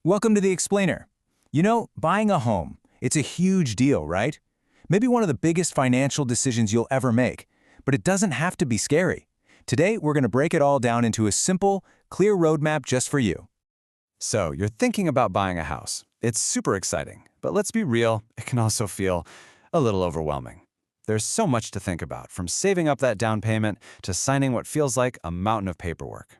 Welcome to the Explainer. You know, buying a home, it's a huge deal, right? Maybe one of the biggest financial decisions you'll ever make, but it doesn't have to be scary. Today, we're going to break it all down into a simple, clear roadmap just for you. So, you're thinking about buying a house. It's super exciting, but let's be real, it can also feel a little overwhelming. There's so much to think about, from saving up that down payment to signing what feels like a mountain of paperwork.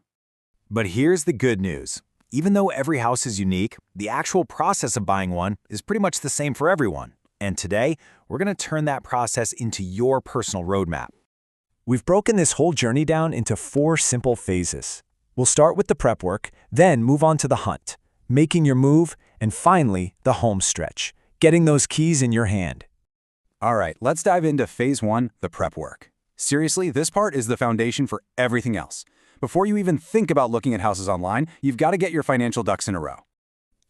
But here's the good news. Even though every house is unique, the actual process of buying one is pretty much the same for everyone. And today, we're going to turn that process into your personal roadmap. We've broken this whole journey down into 4 simple phases. We'll start with the prep work, then move on to the hunt, making your move, and finally, the home stretch, getting those keys in your hand. All right, let's dive into phase 1, the prep work. Seriously, this part is the foundation for everything else. Before you even think about looking at houses online, you've got to get your financial ducks in a row.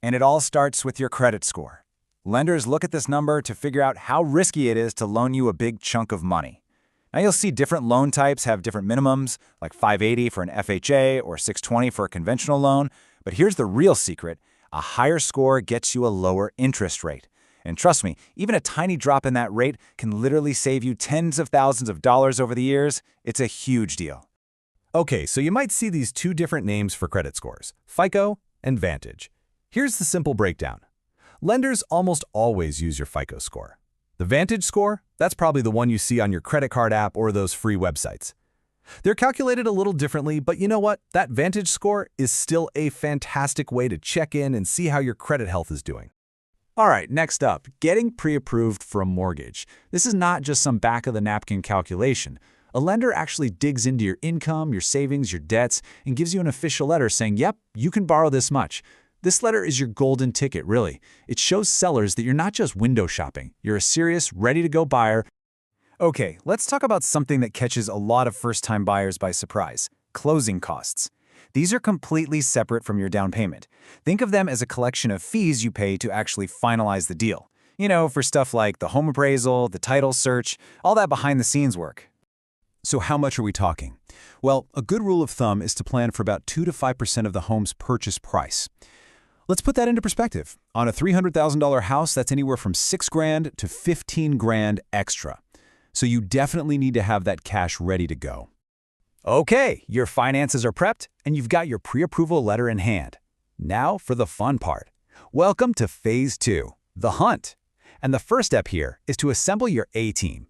And it all starts with your credit score. Lenders look at this number to figure out how risky it is to loan you a big chunk of money. Now you'll see different loan types have different minimums, like 580 for an FHA or 620 for a conventional loan. But here's the real secret. A higher score gets you a lower interest rate. And trust me, even a tiny drop in that rate can literally save you tens of thousands of dollars over the years. It's a huge deal. Okay, so you might see these 2 different names for credit scores, FICO and Vantage. Here's the simple breakdown. Lenders almost always use your FICO score. The Vantage score, that's probably the one you see on your credit card app or those free websites. They're calculated a little differently, but you know what? That Vantage score is still a fantastic way to check in and see how your credit health is doing. All right, next up, getting pre-approved for a mortgage. This is not just some back-of-the-napkin calculation. A lender actually digs into your income, your savings, your debts, and gives you an official letter saying, yep, you can borrow this much. This letter is your golden ticket, really. It shows sellers that you're not just window shopping. You're a serious, ready-to-go buyer. Okay, let's talk about something that catches a lot of first-time buyers by surprise: closing costs. These are completely separate from your down payment. Think of them as a collection of fees you pay to actually finalize the deal. You know, for stuff like the home appraisal, the title search, all that behind-the-scenes work. So how much are we talking? Well, a good rule of thumb is to plan for about 2 to 5% of the home's purchase price. Let's put that into perspective. On a $300,000 house, that's anywhere from $6,000 to $15,000 extra. So you definitely need to have that cash ready to go. Okay, your finances are prepped, and you've got your pre-approval letter in hand. Now for the fun part. Welcome to Phase 2, the hunt. And the first step here is to assemble your A-team.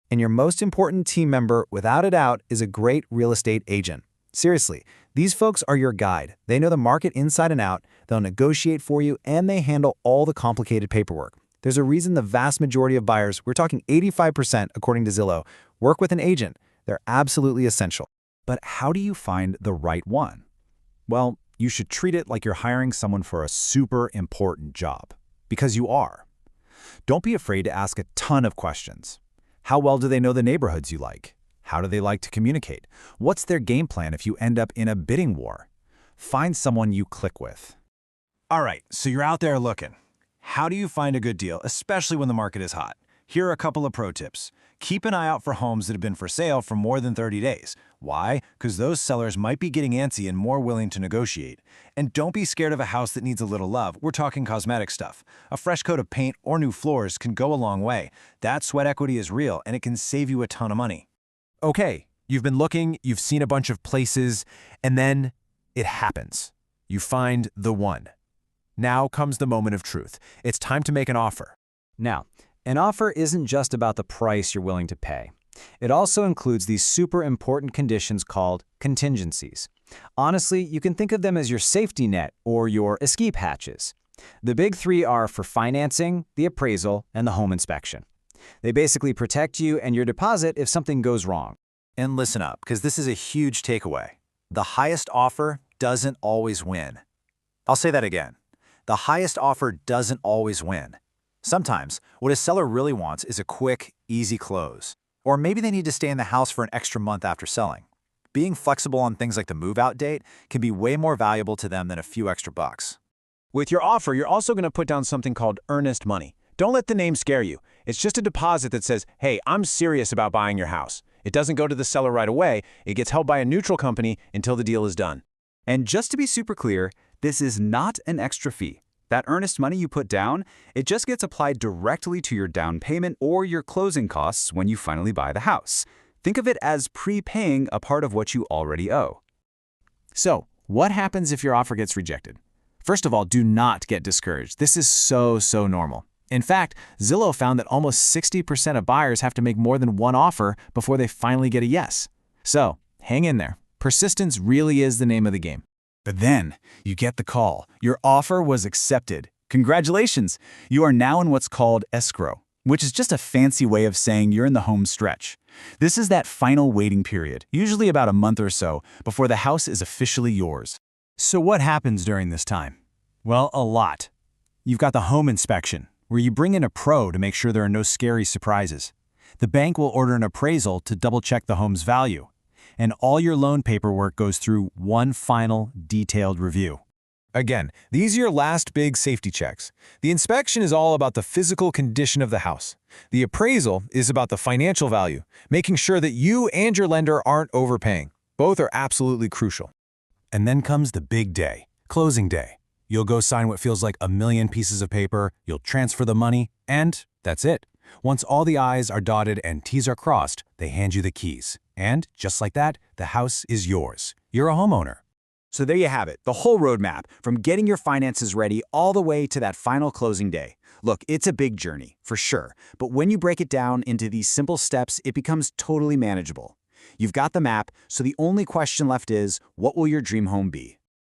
And your most important team member, without a doubt, is a great real estate agent. Seriously, these folks are your guide. They know the market inside and out, they'll negotiate for you, and they handle all the complicated paperwork. There's a reason the vast majority of buyers, we're talking 85% according to Zillow, work with an agent. They're absolutely essential. But how do you find the right one? Well, you should treat it like you're hiring someone for a super important job. Because you are. Don't be afraid to ask a ton of questions. How well do they know the neighborhoods you like? How do they like to communicate? What's their game plan if you end up in a bidding war? Find someone you click with. All right, so you're out there looking. How do you find a good deal, especially when the market is hot? Here are a couple of pro tips. Keep an eye out for homes that have been for sale for more than 30 days. Why? Because those sellers might be getting antsy and more willing to negotiate. And don't be scared of a house that needs a little love. We're talking cosmetic stuff. A fresh coat of paint or new floors can go a long way. That sweat equity is real, and it can save you a ton of money. Okay, you've been looking, you've seen a bunch of places, and then it happens. You find the one. Now comes the moment of truth. It's time to make an offer. Now, an offer isn't just about the price you're willing to pay. It also includes these super important conditions called contingencies. Honestly, you can think of them as your safety net or your escape hatches. The big 3 are for financing, the appraisal, and the home inspection. They basically protect you and your deposit if something goes wrong. And listen up, because this is a huge takeaway. The highest offer doesn't always win. I'll say that again. The highest offer doesn't always win. Sometimes, what a seller really wants is a quick, easy close. Or maybe they need to stay in the house for an extra month after selling. Being flexible on things like the move-out date can be way more valuable to them than a few extra bucks. With your offer, you're also going to put down something called earnest money. Don't let the name scare you. It's just a deposit that says, hey, I'm serious about buying your house. It doesn't go to the seller right away. It gets held by a neutral company until the deal is done. And just to be super clear, This is not an extra fee. That earnest money you put down, it just gets applied directly to your down payment or your closing costs when you finally buy the house. Think of it as prepaying a part of what you already owe. So, what happens if your offer gets rejected? First of all, do not get discouraged. This is so normal. In fact, Zillow found that almost 60% of buyers have to make more than one offer before they finally get a yes. So, hang in there. Persistence really is the name of the game. But then, you get the call. Your offer was accepted. Congratulations! You are now in what's called escrow, which is just a fancy way of saying you're in the home stretch. This is that final waiting period, usually about a month or so, before the house is officially yours. So what happens during this time? Well, a lot. You've got the home inspection, where you bring in a pro to make sure there are no scary surprises. The bank will order an appraisal to double-check the home's value. And all your loan paperwork goes through one final, detailed review. Again, these are your last big safety checks. The inspection is all about the physical condition of the house. The appraisal is about the financial value, making sure that you and your lender aren't overpaying. Both are absolutely crucial. And then comes the big day, closing day. You'll go sign what feels like a million pieces of paper, you'll transfer the money, and that's it. Once all the I's are dotted and T's are crossed, they hand you the keys. And just like that, the house is yours. You're a homeowner. So there you have it, the whole roadmap, from getting your finances ready all the way to that final closing day. Look, it's a big journey, for sure, but when you break it down into these simple steps, it becomes totally manageable. You've got the map, so the only question left is, what will your dream home be?